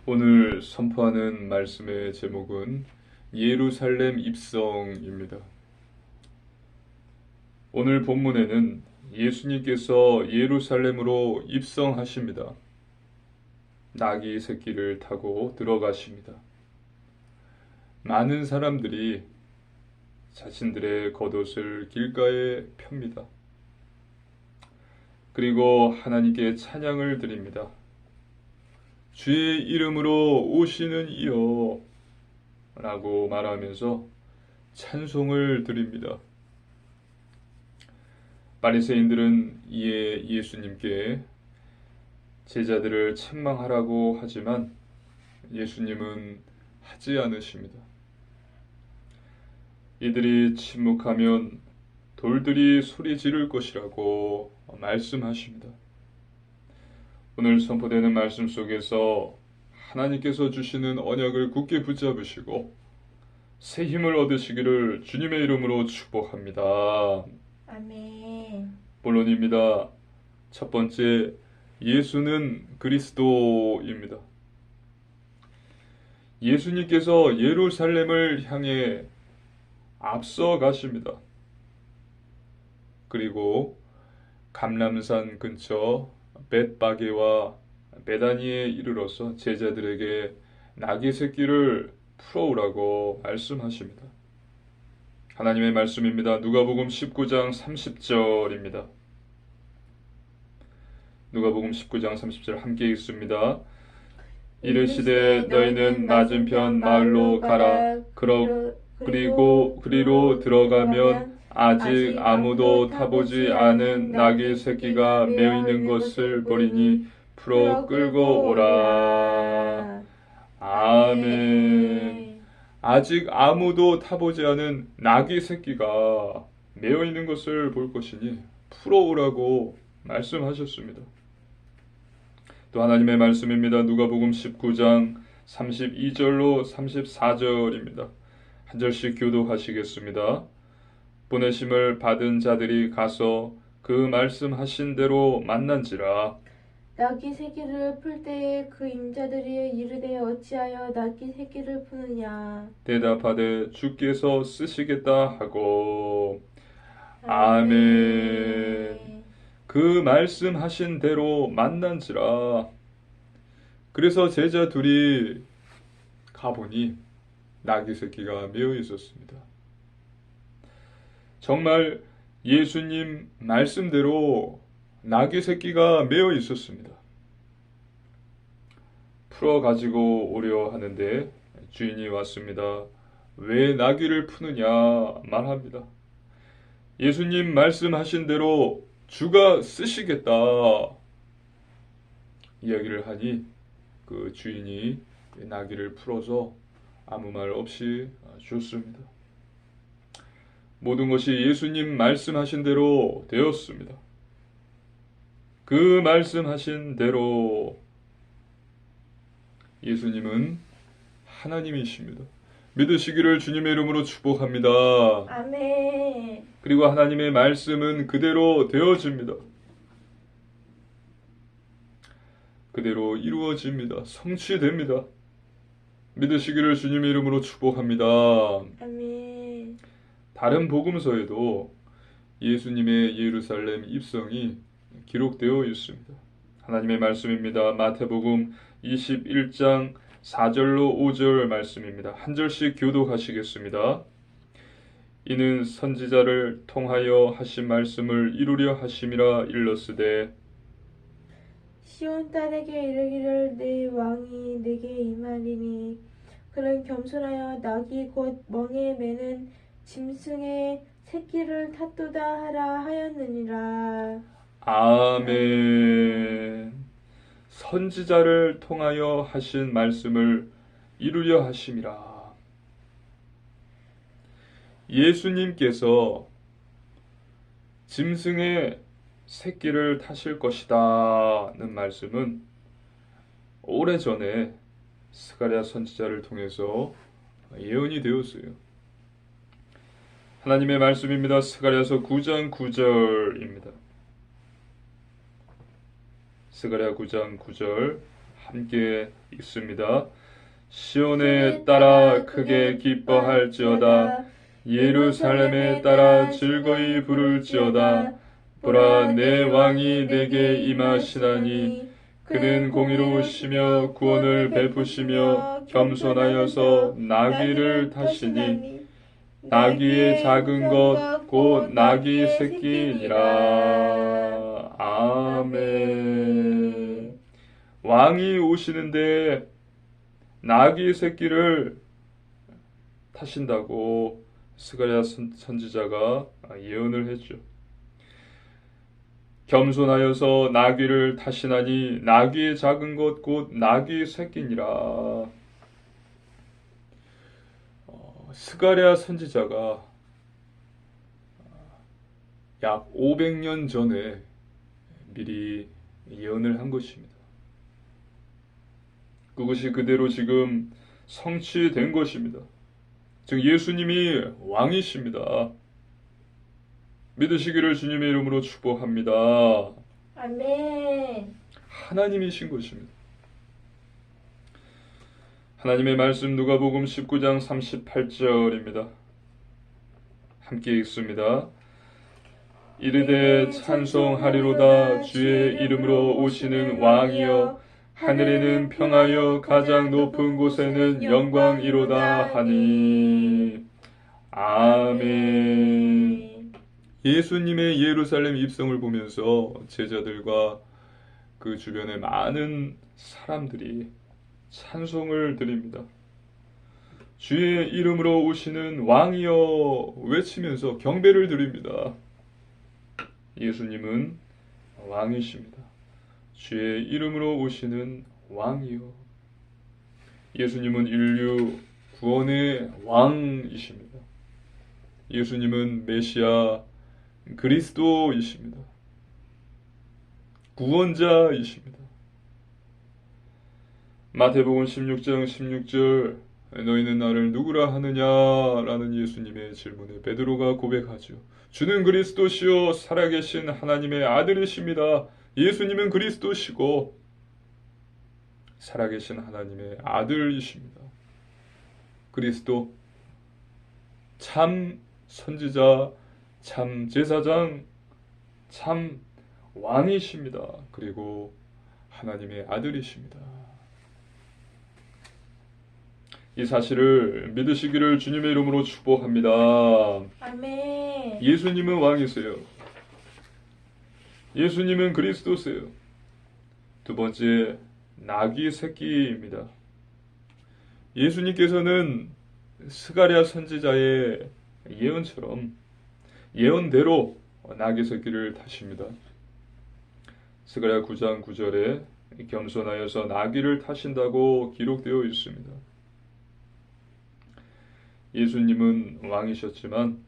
오늘 선포하는 말씀의 제목은 예루살렘 입성입니다. 오늘 본문에는 예수님께서 예루살렘으로 입성하십니다. 나귀 새끼를 타고 들어가십니다. 많은 사람들이 자신들의 겉옷을 길가에 펴니다. 그리고 하나님께 찬양을 드립니다. 주의 이름으로 오시는 이여 라고 말하면서 찬송을 드립니다. 바리새인들은 이에 예수님께 제자들을 책망하라고 하지만 예수님은 하지 않으십니다. 이들이 침묵하면 돌들이 소리 지를 것이라고 말씀하십니다. 오늘 선포되는 말씀 속에서 하나님께서 주시는 언약을 굳게 붙잡으시고 새 힘을 얻으시기를 주님의 이름으로 축복합니다. 아멘. 본론입니다. 첫 번째, 예수는 그리스도입니다. 예수님께서 예루살렘을 향해 앞서 가십니다. 그리고 감람산 근처 벳바게와 베다니에 이르러서 제자들에게 나귀 새끼를 풀어오라고 말씀하십니다. 하나님의 말씀입니다. 누가복음 19장 30절입니다. 누가복음 19장 30절 함께 읽습니다. 이르시되 너희는 맞은편 마을로 가라. 그리로 들어가면 아직 아무도 타보지 않은 나귀 새끼가 매어 있는 것을 보리니 풀어 끌고 오라. 아멘. 아직 아무도 타보지 않은 나귀 새끼가 매어 있는 것을 볼 것이니 풀어 오라고 말씀하셨습니다. 또 하나님의 말씀입니다. 누가복음 19장 32절로 34절입니다. 한 절씩 교독하시겠습니다. 보내심을 받은 자들이 가서 그 말씀하신 대로 만난지라. 나귀 새끼를 풀 때에 그 임자들이 이르되 어찌하여 나귀 새끼를 푸느냐. 대답하되 주께서 쓰시겠다 하고. 아멘. 그 말씀하신 대로 만난지라. 그래서 제자 둘이 가보니 나귀 새끼가 매어 있었습니다. 정말 예수님 말씀대로 나귀 새끼가 매어 있었습니다. 풀어 가지고 오려 하는데 주인이 왔습니다. 왜 나귀를 푸느냐 말합니다. 예수님 말씀하신 대로 주가 쓰시겠다 이야기를 하니 그 주인이 나귀를 풀어서 아무 말 없이 줬습니다. 모든 것이 예수님 말씀하신 대로 되었습니다. 그 말씀하신 대로 예수님은 하나님이십니다. 믿으시기를 주님의 이름으로 축복합니다. 아멘. 그리고 하나님의 말씀은 그대로 되어집니다. 그대로 이루어집니다. 성취됩니다. 믿으시기를 주님의 이름으로 축복합니다. 아멘. 다른 복음서에도 예수님의 예루살렘 입성이 기록되어 있습니다. 하나님의 말씀입니다. 마태복음 21장 4절로 5절 말씀입니다. 한 절씩 교독하시겠습니다. 이는 선지자를 통하여 하신 말씀을 이루려 하심이라 일렀으되 시온 딸에게 이르기를 내 왕이 내게 임하리니 그는 겸손하여 나귀 곧 멍에 매는 짐승의 새끼를 탔도다 하라 하였느니라. 아멘. 선지자를 통하여 하신 말씀을 이루려 하심이라. 예수님께서 짐승의 새끼를 타실 것이다는 말씀은 오래전에 스가랴 선지자를 통해서 예언이 되었어요. 하나님의 말씀입니다. 스가랴서 9장 9절입니다. 스가랴 9장 9절 함께 읽습니다. 시온에 따라 크게 기뻐할지어다. 예루살렘에 따라 즐거이 부를지어다. 보라, 내 왕이 내게 임하시나니 그는 공의로우시며 구원을 베푸시며 겸손하여서 나귀를 타시니 나귀의 작은 것 곧 나귀 새끼니라. 아멘. 왕이 오시는데 나귀 새끼를 타신다고 스가랴 선지자가 예언을 했죠. 겸손하여서 나귀를 타시나니 나귀의 작은 것 곧 나귀 새끼니라. 스가랴 선지자가 약 500년 전에 미리 예언을 한 것입니다. 그것이 그대로 지금 성취된 것입니다. 즉 예수님이 왕이십니다. 믿으시기를 주님의 이름으로 축복합니다. 아멘. 하나님이신 것입니다. 하나님의 말씀 누가복음 19장 38절입니다. 함께 읽습니다. 이르되 찬송하리로다. 주의 이름으로 오시는 왕이여, 하늘에는 평하여 가장 높은 곳에는 영광이로다 하니. 아멘. 예수님의 예루살렘 입성을 보면서 제자들과 그 주변의 많은 사람들이 찬송을 드립니다. 주의 이름으로 오시는 왕이여 외치면서 경배를 드립니다. 예수님은 왕이십니다. 주의 이름으로 오시는 왕이여. 예수님은 인류 구원의 왕이십니다. 예수님은 메시아 그리스도이십니다. 구원자이십니다. 마태복음 16장 16절 너희는 나를 누구라 하느냐라는 예수님의 질문에 베드로가 고백하죠. 주는 그리스도시요 살아계신 하나님의 아들이십니다. 예수님은 그리스도시고 살아계신 하나님의 아들이십니다. 그리스도 참 선지자, 참 제사장, 참 왕이십니다. 그리고 하나님의 아들이십니다. 이 사실을 믿으시기를 주님의 이름으로 축복합니다. 아멘. 예수님은 왕이세요. 예수님은 그리스도세요. 두 번째, 나귀 새끼입니다. 예수님께서는 스가랴 선지자의 예언처럼 예언대로 나귀 새끼를 타십니다. 스가랴 9장 9절에 겸손하여서 나귀를 타신다고 기록되어 있습니다. 예수님은 왕이셨지만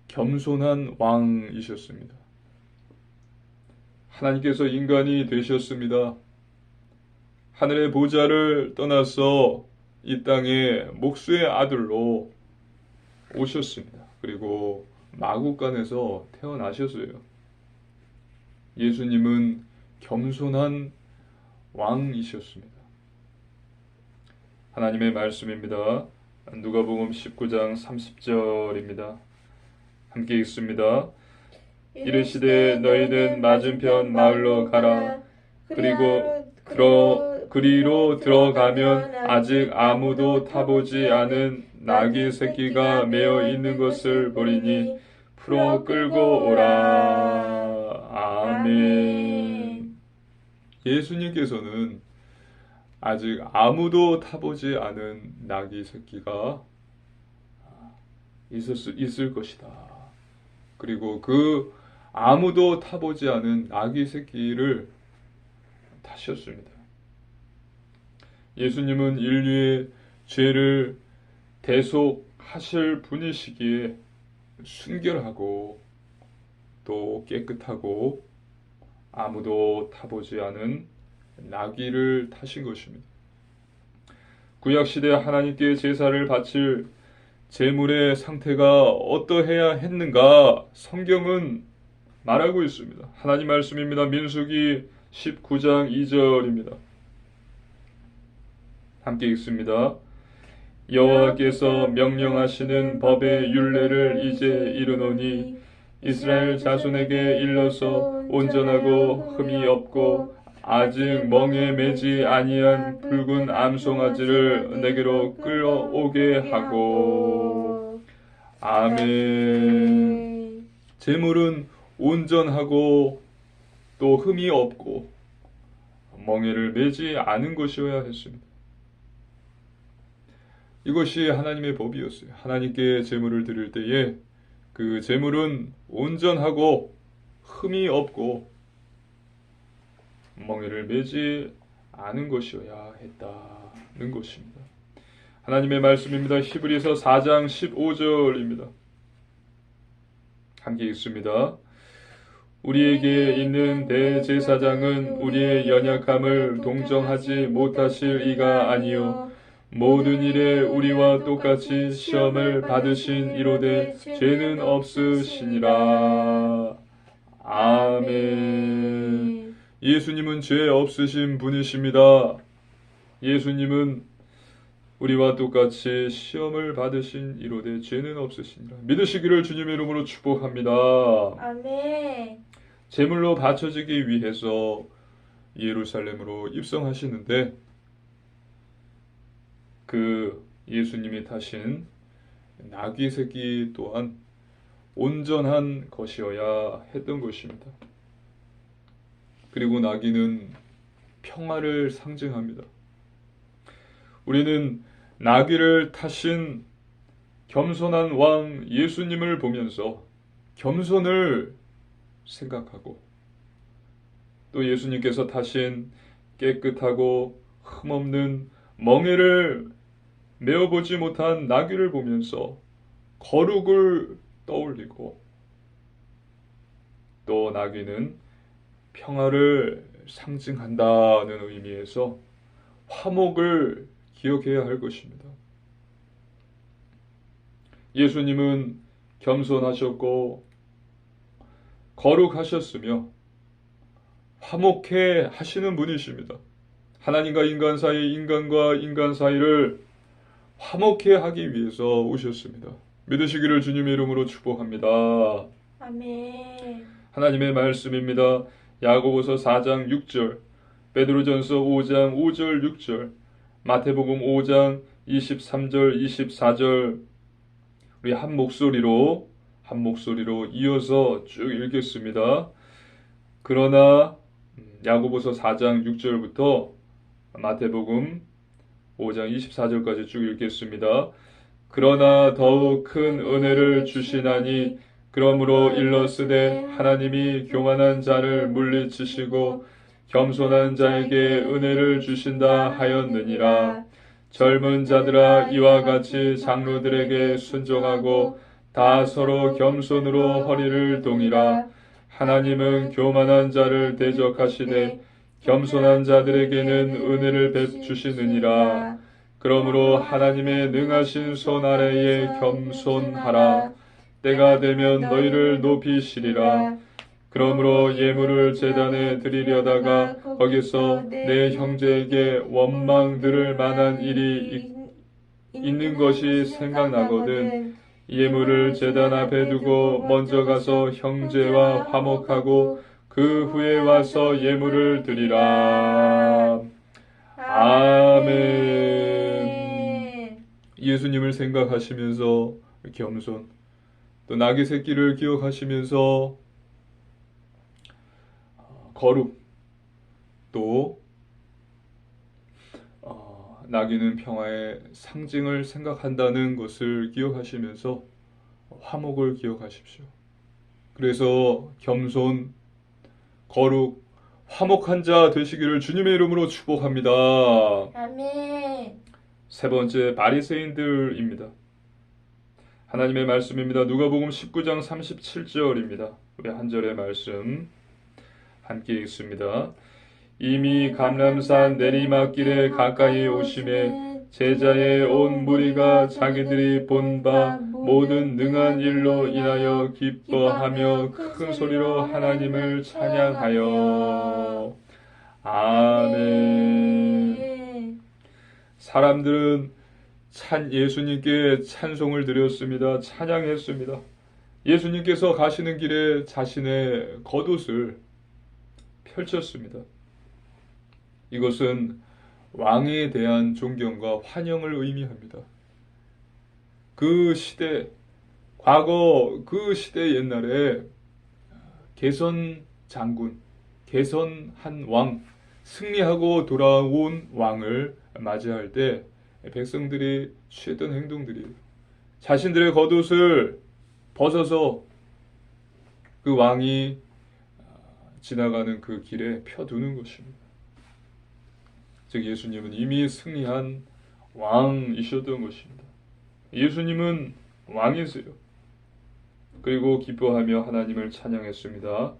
겸손한 왕이셨습니다. 하나님께서 인간이 되셨습니다. 하늘의 보좌를 떠나서 이 땅에 목수의 아들로 오셨습니다. 그리고 마구간에서 태어나셨어요. 예수님은 겸손한 왕이셨습니다. 하나님의 말씀입니다. 누가복음 19장 30절입니다. 함께 읽습니다. 이르시되 너희는 맞은편 마을로 가라. 그리고 그리로 들어가면 아직 아무도 타보지 않은 나귀 새끼가 매어 있는 것을 보리니 풀어 끌고 오라. 아멘. 예수님께서는 아직 아무도 타보지 않은 나귀 새끼가 있을 것이다. 그리고 그 아무도 타보지 않은 나귀 새끼를 타셨습니다. 예수님은 인류의 죄를 대속하실 분이시기에 순결하고 또 깨끗하고 아무도 타보지 않은 나귀를 타신 것입니다. 구약시대 하나님께 제사를 바칠 제물의 상태가 어떠해야 했는가 성경은 말하고 있습니다. 하나님 말씀입니다. 민수기 19장 2절입니다. 함께 읽습니다. 여호와께서 명령하시는 법의 율례를 이제 이르노니 이스라엘 자손에게 일러서 온전하고 흠이 없고 아직 멍에 매지 아니한 붉은 암송아지를 내게로 끌어오게 하고. 아멘. 제물은 온전하고 또 흠이 없고 멍에를 매지 않은 것이어야 했습니다. 이것이 하나님의 법이었어요. 하나님께 제물을 드릴 때에 그 제물은 온전하고 흠이 없고 멍에를 매지 않은 것이어야 했다는 것입니다. 하나님의 말씀입니다. 히브리서 4장 15절입니다. 함께 읽습니다. 우리에게 있는 대제사장은 우리의 연약함을 동정하지 못하실 이가 아니요 모든 일에 우리와 똑같이 시험을 받으신 이로되 죄는 없으시니라. 아멘. 예수님은 죄 없으신 분이십니다. 예수님은 우리와 똑같이 시험을 받으신 이로되 죄는 없으시니라. 믿으시기를 주님의 이름으로 축복합니다. 아멘. 제물로 바쳐지기 위해서 예루살렘으로 입성하시는데 그 예수님이 타신 나귀 새끼 또한 온전한 것이어야 했던 것입니다. 그리고 나귀는 평화를 상징합니다. 우리는 나귀를 타신 겸손한 왕 예수님을 보면서 겸손을 생각하고 또 예수님께서 타신 깨끗하고 흠없는 멍에를 메어보지 못한 나귀를 보면서 거룩을 떠올리고 또 나귀는 평화를 상징한다는 의미에서 화목을 기억해야 할 것입니다. 예수님은 겸손하셨고 거룩하셨으며 화목해 하시는 분이십니다. 하나님과 인간 사이, 인간과 인간 사이를 화목해 하기 위해서 오셨습니다. 믿으시기를 주님의 이름으로 축복합니다. 아멘. 하나님의 말씀입니다. 야고보서 4장 6절, 베드로전서 5장 5절 6절, 마태복음 5장 23절 24절 우리 한 목소리로 이어서 쭉 읽겠습니다. 그러나 야고보서 4장 6절부터 마태복음 5장 24절까지 쭉 읽겠습니다. 그러나 더욱 큰 은혜를 주시나니 그러므로 일러스되 하나님이 교만한 자를 물리치시고 겸손한 자에게 은혜를 주신다 하였느니라. 젊은 자들아 이와 같이 장로들에게 순종하고 다 서로 겸손으로 허리를 동이라. 하나님은 교만한 자를 대적하시되 겸손한 자들에게는 은혜를 베주시느니라. 그러므로 하나님의 능하신 손 아래에 겸손하라. 때가 되면 너희를 높이시리라. 그러므로 예물을 제단에 드리려다가 거기서 내 형제에게 원망 들을 만한 일이 있는 것이 생각나거든 예물을 제단 앞에 두고 먼저 가서 형제와 화목하고 그 후에 와서 예물을 드리라. 아멘. 예수님을 생각하시면서 겸손, 또 나귀 새끼를 기억하시면서 거룩, 또 나귀는 평화의 상징을 생각한다는 것을 기억하시면서 화목을 기억하십시오. 그래서 겸손, 거룩, 화목한 자 되시기를 주님의 이름으로 축복합니다. 아멘. 세 번째, 바리새인들입니다. 하나님의 말씀입니다. 누가복음 19장 37절입니다. 우리 한 절의 말씀 함께 읽습니다. 이미 감람산 내리막길에 가까이 오심에 제자의 온 무리가 자기들이 본 바 모든 능한 일로 인하여 기뻐하며 큰 소리로 하나님을 찬양하여. 아멘. 사람들은 예수님께 찬송을 드렸습니다. 찬양했습니다. 예수님께서 가시는 길에 자신의 겉옷을 펼쳤습니다. 이것은 왕에 대한 존경과 환영을 의미합니다. 그 시대, 과거 그 시대 옛날에 개선 장군, 개선한 왕, 승리하고 돌아온 왕을 맞이할 때 백성들이 취했던 행동들이 자신들의 겉옷을 벗어서 그 왕이 지나가는 그 길에 펴두는 것입니다. 즉 예수님은 이미 승리한 왕이셨던 것입니다. 예수님은 왕이세요. 그리고 기뻐하며 하나님을 찬양했습니다.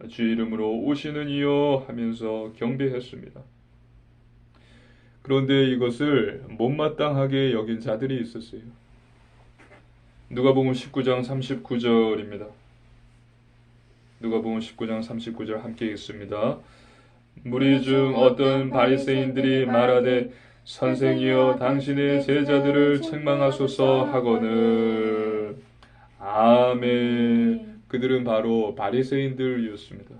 주의 이름으로 오시는 이여 하면서 경배했습니다. 그런데 이것을 못마땅하게 여긴 자들이 있었어요. 누가복음 19장 39절입니다. 누가복음 19장 39절 함께 읽습니다. 무리 중 어떤 바리새인들이 말하되 선생이여 당신의 제자들을 책망하소서 하거늘. 아멘. 그들은 바로 바리새인들이었습니다.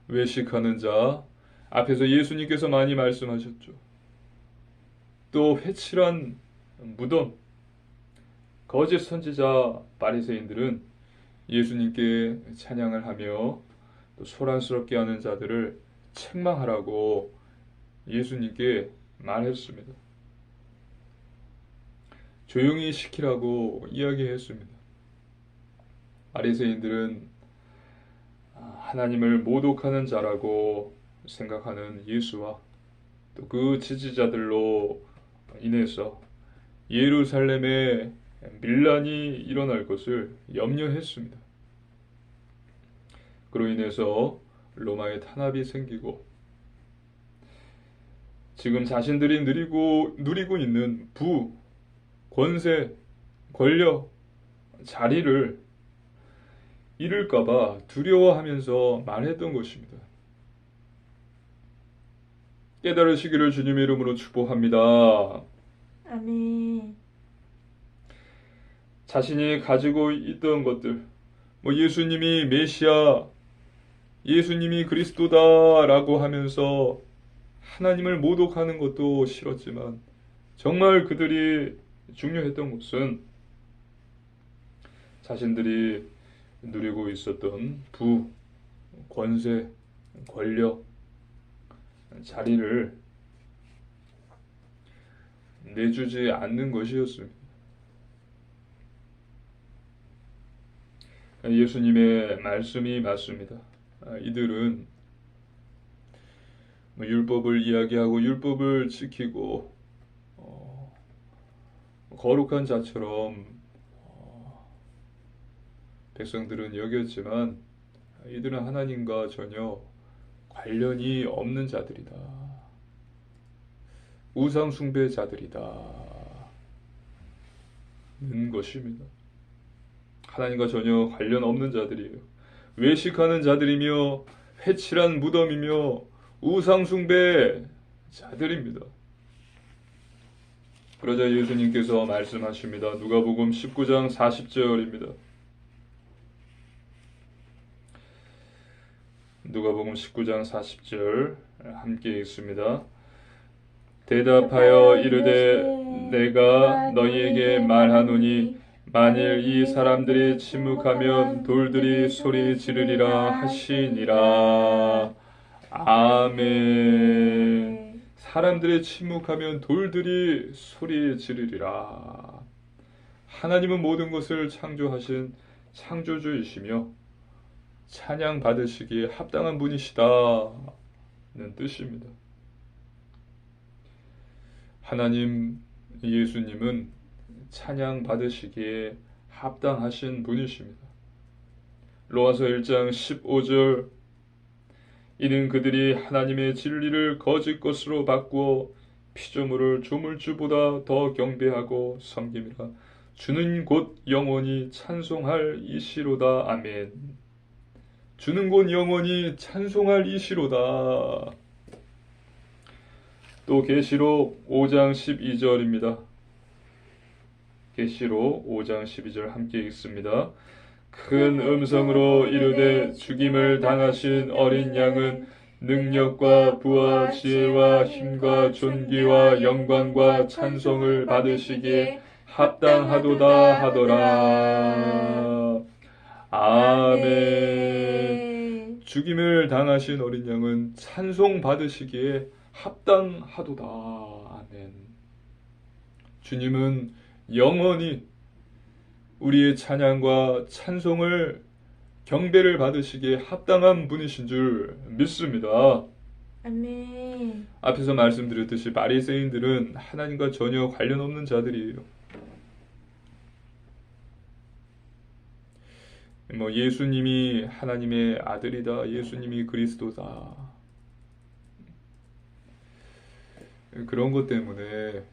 외식하는 자, 앞에서 예수님께서 많이 말씀하셨죠. 또 회칠한 무덤, 거짓 선지자 바리새인들은 예수님께 찬양을 하며 또 소란스럽게 하는 자들을 책망하라고 예수님께 말했습니다. 조용히 시키라고 이야기했습니다. 바리새인들은 하나님을 모독하는 자라고 생각하는 예수와 또 그 지지자들로 인해서 예루살렘에 밀란이 일어날 것을 염려했습니다. 그로 인해서 로마의 탄압이 생기고 지금 자신들이 누리고 있는 부, 권세, 권력, 자리를 잃을까봐 두려워하면서 말했던 것입니다. 깨달으시기를 주님의 이름으로 축복합니다. 아멘. 자신이 가지고 있던 것들, 예수님이 메시아, 예수님이 그리스도다라고 하면서 하나님을 모독하는 것도 싫었지만 정말 그들이 중요했던 것은 자신들이 누리고 있었던 부, 권세, 권력, 자리를 내주지 않는 것이었습니다. 예수님의 말씀이 맞습니다. 이들은 율법을 이야기하고 율법을 지키고 거룩한 자처럼 백성들은 여겼지만 이들은 하나님과 전혀 관련이 없는 자들이다. 우상 숭배자들이다. 는 것입니다. 하나님과 전혀 관련 없는 자들이에요. 외식하는 자들이며 회칠한 무덤이며 우상 숭배자들입니다. 그러자 예수님께서 말씀하십니다. 누가복음 19장 40절입니다. 누가복음 19장 40절 함께 읽습니다. 대답하여 이르되 내가 너희에게 말하노니 만일 이 사람들이 침묵하면 돌들이 소리 지르리라 하시니라. 아멘. 사람들이 침묵하면 돌들이 소리 지르리라. 하나님은 모든 것을 창조하신 창조주이시며 찬양 받으시기에 합당한 분이시다는 뜻입니다. 하나님 예수님은 찬양 받으시기에 합당하신 분이십니다. 로마서 1장 15절 이는 그들이 하나님의 진리를 거짓 것으로 바꾸어 피조물을 조물주보다 더 경배하고 섬김이라. 주는 곧 영원히 찬송할 이시로다. 아멘. 주는 곧 영원히 찬송할 이시로다. 또 계시록 5장 12절입니다. 계시록 5장 12절 함께 읽습니다. 큰 음성으로 이르되 죽임을 당하신 어린 양은 능력과 부와 지혜와 힘과 존귀와 영광과 찬송을 받으시기에 합당하도다 하더라. 아멘. 죽임을 당하신 어린 양은 찬송 받으시기에 합당하도다. 아멘. 주님은 영원히 우리의 찬양과 찬송을 경배를 받으시기에 합당한 분이신 줄 믿습니다. 아멘. 앞에서 말씀드렸듯이 바리새인들은 하나님과 전혀 관련 없는 자들이에요. 예수님이 하나님의 아들이다. 예수님이 그리스도다. 그런 것 때문에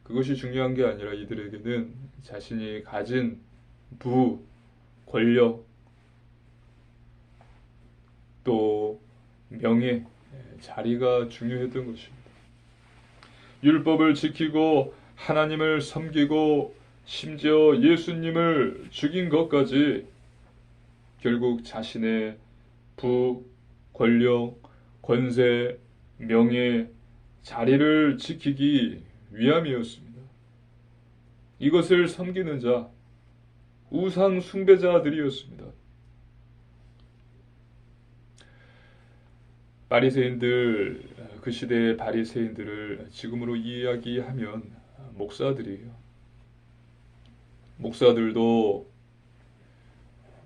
그것이 중요한 게 아니라 이들에게는 자신이 가진 부, 권력, 또 명예, 자리가 중요했던 것입니다. 율법을 지키고 하나님을 섬기고 심지어 예수님을 죽인 것까지 결국 자신의 부, 권력, 권세, 명예, 자리를 지키기 위함이었습니다. 이것을 섬기는 자, 우상 숭배자들이었습니다. 바리새인들, 그 시대의 바리새인들을 지금으로 이야기하면 목사들이에요. 목사들도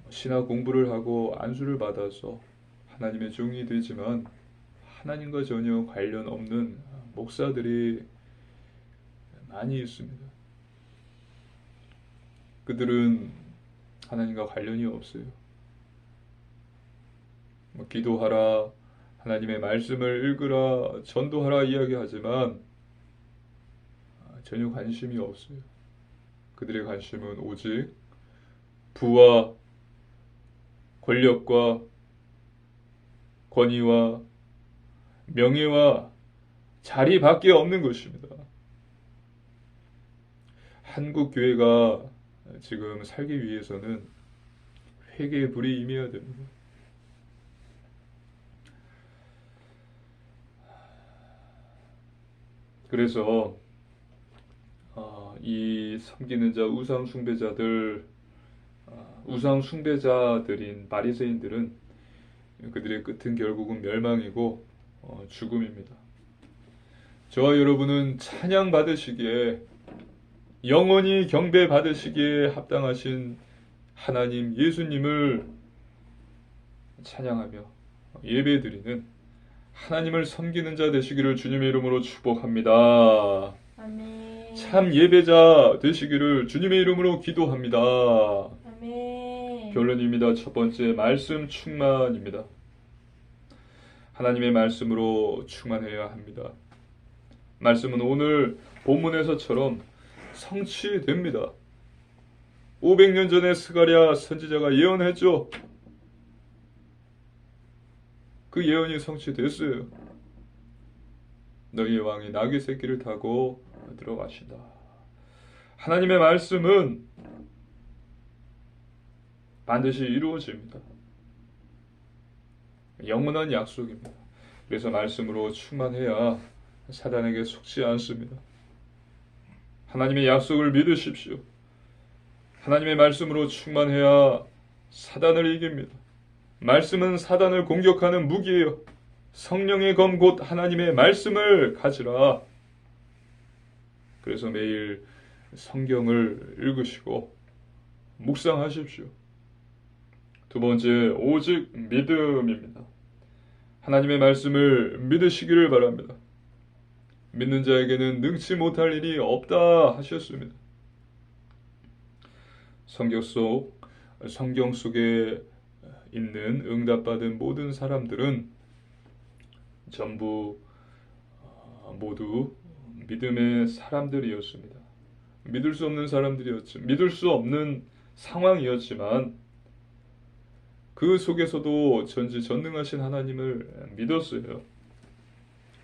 신학 공부를 하고 안수를 받아서 하나님의 종이 되지만 하나님과 전혀 관련 없는 목사들이 많이 있습니다. 그들은 하나님과 관련이 없어요. 기도하라, 하나님의 말씀을 읽으라, 전도하라 이야기하지만 전혀 관심이 없어요. 그들의 관심은 오직 부와 권력과 권위와 명예와 자리밖에 없는 것입니다. 한국 교회가 지금 살기 위해서는 회개의 불이 임해야 됩니다. 그래서 이 섬기는 자 우상 숭배자들인 바리새인들은 그들의 끝은 결국은 멸망이고 죽음입니다. 저와 여러분은 찬양 받으시기에 영원히 경배 받으시기에 합당하신 하나님 예수님을 찬양하며 예배드리는 하나님을 섬기는 자 되시기를 주님의 이름으로 축복합니다. 아멘. 참 예배자 되시기를 주님의 이름으로 기도합니다. 아멘. 결론입니다. 첫 번째, 말씀 충만입니다. 하나님의 말씀으로 충만해야 합니다. 말씀은 오늘 본문에서처럼 성취됩니다. 500년 전에 스가랴 선지자가 예언했죠. 그 예언이 성취됐어요. 너희의 왕이 나귀 새끼를 타고 들어가신다. 하나님의 말씀은 반드시 이루어집니다. 영원한 약속입니다. 그래서 말씀으로 충만해야 사단에게 속지 않습니다. 하나님의 약속을 믿으십시오. 하나님의 말씀으로 충만해야 사단을 이깁니다. 말씀은 사단을 공격하는 무기예요. 성령의 검 곧 하나님의 말씀을 가지라. 그래서 매일 성경을 읽으시고 묵상하십시오. 두 번째, 오직 믿음입니다. 하나님의 말씀을 믿으시기를 바랍니다. 믿는 자에게는 능치 못할 일이 없다 하셨습니다. 성경 속에 있는 응답받은 모든 사람들은 전부 모두 믿음의 사람들이었습니다. 믿을 수 없는 사람들이었죠. 믿을 수 없는 상황이었지만 그 속에서도 전지전능하신 하나님을 믿었어요.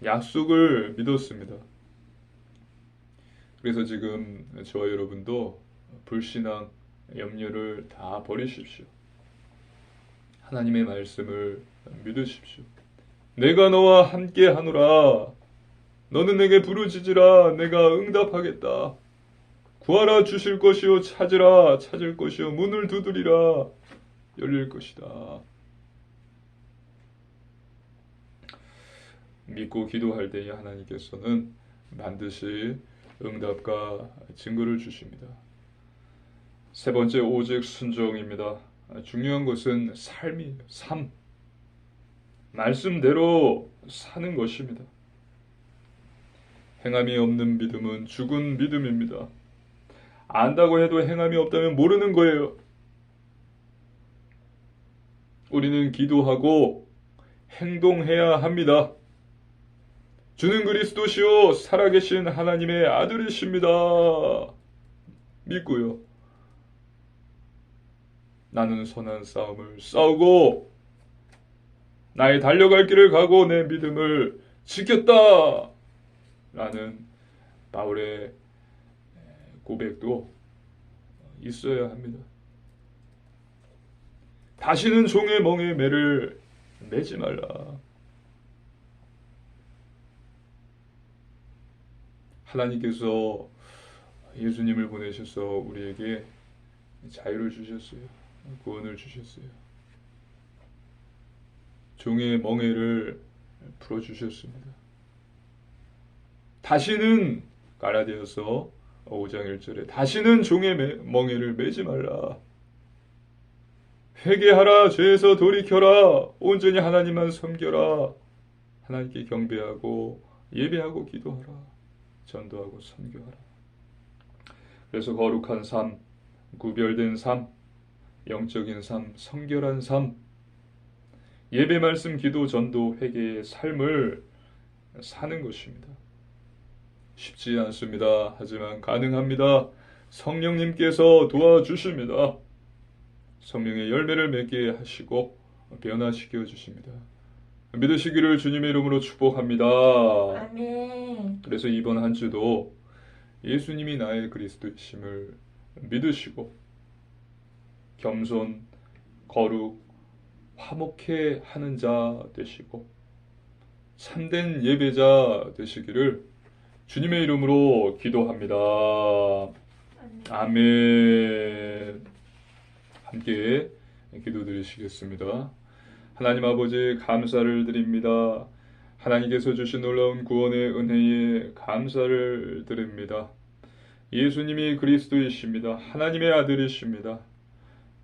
약속을 믿었습니다. 그래서 지금 저와 여러분도 불신앙, 염려를 다 버리십시오. 하나님의 말씀을 믿으십시오. 내가 너와 함께 하노라. 너는 내게 부르짖으라. 내가 응답하겠다. 구하라 주실 것이요 찾으라 찾을 것이요 문을 두드리라 열릴 것이다. 믿고 기도할 때에 하나님께서는 반드시 응답과 증거를 주십니다. 세 번째, 오직 순종입니다. 중요한 것은 삶이에요. 삶. 말씀대로 사는 것입니다. 행함이 없는 믿음은 죽은 믿음입니다. 안다고 해도 행함이 없다면 모르는 거예요. 우리는 기도하고 행동해야 합니다. 주는 그리스도시요 살아계신 하나님의 아들이십니다. 믿고요. 나는 선한 싸움을 싸우고 나의 달려갈 길을 가고 내 믿음을 지켰다. 라는 바울의 고백도 있어야 합니다. 다시는 종의 멍에 매를 매지 말라. 하나님께서 예수님을 보내셔서 우리에게 자유를 주셨어요. 구원을 주셨어요. 종의 멍에를 풀어주셨습니다. 다시는 갈라디아서 5장 1절에 다시는 종의 멍에를 매지 말라. 회개하라. 죄에서 돌이켜라. 온전히 하나님만 섬겨라. 하나님께 경배하고 예배하고 기도하라. 전도하고 선교하라. 그래서 거룩한 삶, 구별된 삶, 영적인 삶, 성결한 삶, 예배, 말씀, 기도, 전도, 회개의 삶을 사는 것입니다. 쉽지 않습니다. 하지만 가능합니다. 성령님께서 도와주십니다. 성령의 열매를 맺게 하시고 변화시켜 주십니다. 믿으시기를 주님의 이름으로 축복합니다. 아멘. 그래서 이번 한 주도 예수님이 나의 그리스도이심을 믿으시고 겸손, 거룩, 화목해 하는 자 되시고 참된 예배자 되시기를 주님의 이름으로 기도합니다. 아멘. 함께 기도드리시겠습니다. 하나님 아버지 감사를 드립니다. 하나님께서 주신 놀라운 구원의 은혜에 감사를 드립니다. 예수님이 그리스도이십니다. 하나님의 아들이십니다.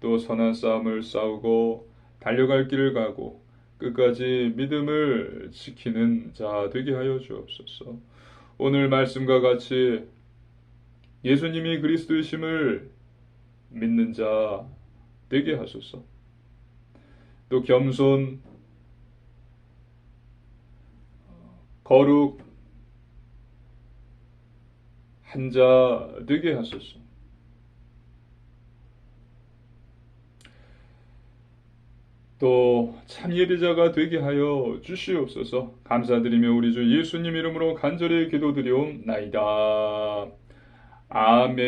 또 선한 싸움을 싸우고 달려갈 길을 가고 끝까지 믿음을 지키는 자 되게 하여 주옵소서. 오늘 말씀과 같이 예수님이 그리스도이심을 믿는 자 되게 하소서. 또 겸손, 거룩 한 자 되게 하소서. 또 참 예배자가 되게 하여 주시옵소서. 감사드리며 우리 주 예수님 이름으로 간절히 기도드리옵나이다. 아멘.